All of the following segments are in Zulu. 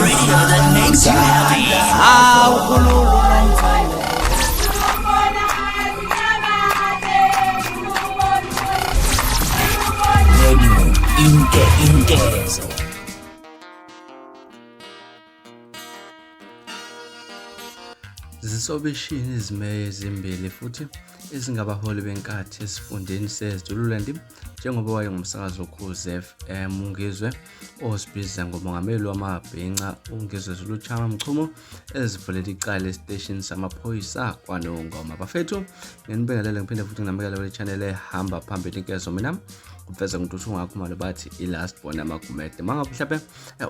radio that makes you happy. Ingezo. Zisobishini izimeya ezimbili futhi ezingabaholi benkathi esifundeni seZululand njengoba wayengumsakazi okhuze FM uNgizwe osibiza ngomongameli wamabhinca uNgizwe Zulu Chama Mchunu ezivulela icala estation samaphoyisa kwaNongoma. Bafethu ngenibingelele ngiphinde futhi nginamukela kule channel ehamba phambili inkezo mina ufeza ngithuthi ungakhumalo bathi ilast bona amagumede mangabe mhlawumbe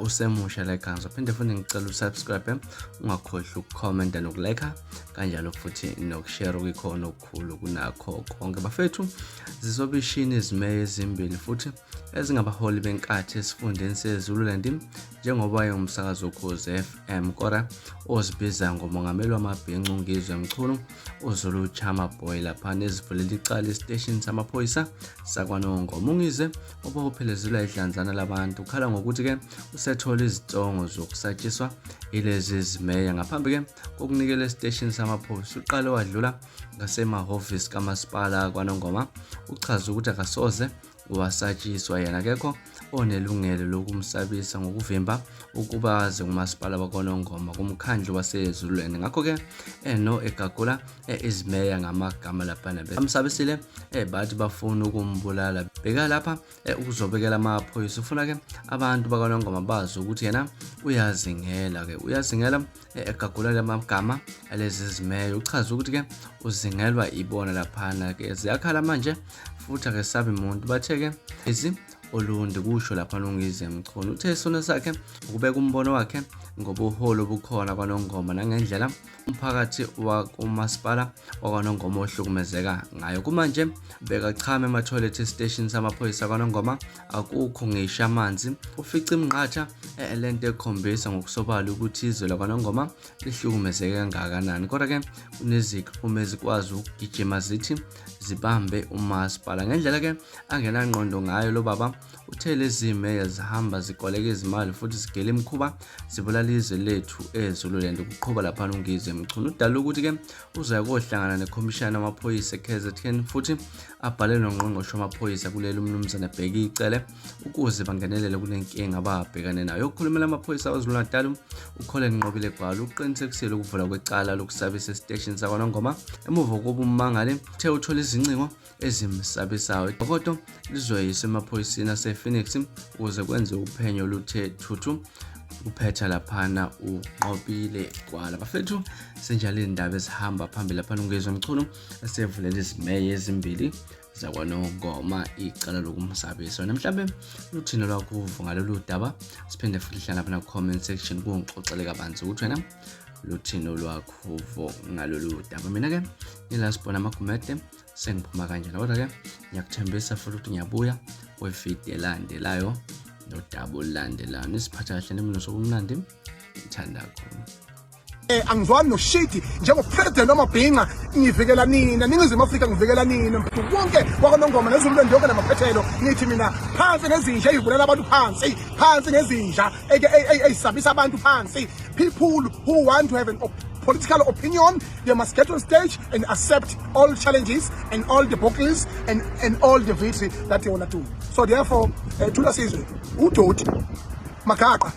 usemusha la ekhaya phinde futhi ngicela usubscribe ungakhohlwa ukucomment nokulike kanjalo futhi nokushare kukhona okukhulu kunakho konke. Bafethu zisobishini izimeya ezimbili futhi ezingabaholi benkathi esifundeni seZululand njengoba wayengumsakazi okhuze FM kora ozibiza ngomongameli wamabhinca uNgizwe Mchunu uZulu Chama boy lapha nezivulela icala estation samaphoyisa zakwaNongoma. uNgizwe obophelezela idlanzana labantu ukhala ngokuthi ke usethola izitongo zokusatshiswa ilezi zimeya ngaphambi ke kokunikela estation samaphoyisa. Uqale wadlula ngasemahhovisi kamasipala kwaNongoma uchaza ukuthi akasoze wasatshiswa yena akekho onelungelo lokumsabisa ngokuvimba ukuba aze kumasipala wakwaNongoma kumkhandlu waseZululand. Ngakho ke no egagula izimeya ngamagama lapha nabe amsabisile bathi bafuna ukumbulala. Beka lapha ukuzobekela amaphoyisa ufuna ke abantu bakwaNongoma bazi ukuthi yena uyazingela egagula lamagama alezi zimeya uchaza ukuthi ke uzingelwa ibona laphana ke ziyakhala manje futhi akesabi umuntu batheke izi olundi kusho lapha uNgizwe Mchunu uthe isona sakhe ukubeka umbono wakhe ngobuholo obukhona kwaNongoma nangendlela umphakathi wakumasipala wakwaNongoma ohlukumezeka ngayo. Kumanje bekachama ema-toilet station samaphoyisa kwaNongoma akukho ngisho amanzi. Ufica imnqatha lento ekhombisa ngokusobala ukuthi izwe lakwaNongoma lihlukumezeke kangakanani kodwa ke kunezikhulu ezikwazi ukugijima zithi zibambe umasipala ngendlela ke angenangqondo ngayo lo baba. Uthe lezi zimeya zihamba zikoleka izimali futhi zigela imkhuba zibulala izwe lethu eZululand ukuqhuba lapha uNgizwe Mchunu udala ukuthi ke uzoya kohlangana nekhomishana yamaphoyisa eKZN futhi abhale nongqongqoshe wamaphoyisa kulelo umnumzana bheka icele ukuze bangenelele kunenkinga ababhekane nayo. Ukukhulumela amaphoyisa waZulu-Natal ukhole Nqobile Gwala uqinisekisile ukuvula kwecala lokusabisa estation sakwaNongoma emuva kokuba ummangali uthe uthola izincingo ezimsabisayo. Kodwa lizoyisa emaphoyiseni asePhoenix ukuze kwenze uphenyo oluthe thuthu uphetha laphana uNqobile Gwala. Bafethu senjalo indaba ezihamba phambili lapha uNgizwe Mchunu esevulela izimeya ezimbili zakwaNongoma icala lokumsabisa. Namhlanje luthino lwakho uva ngalolu daba siphinde futhi hlala lapha na comment section kungixoxele kabanzi ukuthi wena luthino lwakho uva ngalolu daba. Mina ke ngilasibona amagumede sengiphuma kanjani kodwa ke ngiyakuthembisa futhi ukuthi ngiyabuya kwevideo elandelayo nodaba olulandelayo. Nisiphatha kahle nemino sokumnandi ngithanda kakhulu. Angizwani noshiti njengopresident wamabhinqa ngivikela nina ningizimu Afrika ngivikela nina wonke wakwaNongoma neZululand yonke namaphethelo ngithi mina phansi ngezinja ezivulela abantu phansi ngezinja ezisabisa abantu phansi. People who want to have a political opinion, they must get on stage and accept all challenges and all the buckles and all the victory that they want to do. So therefore thula sizwe udoti magaqa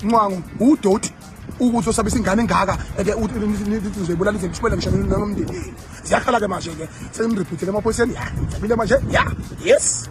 nqwangu udoti ukuthi osabisa ingane engaka uzoyibulala izinto sibona ngisho nomndeni ziyakhala ke manje ke sengireputele emaphoyiseni ya ngibile manje ya yes.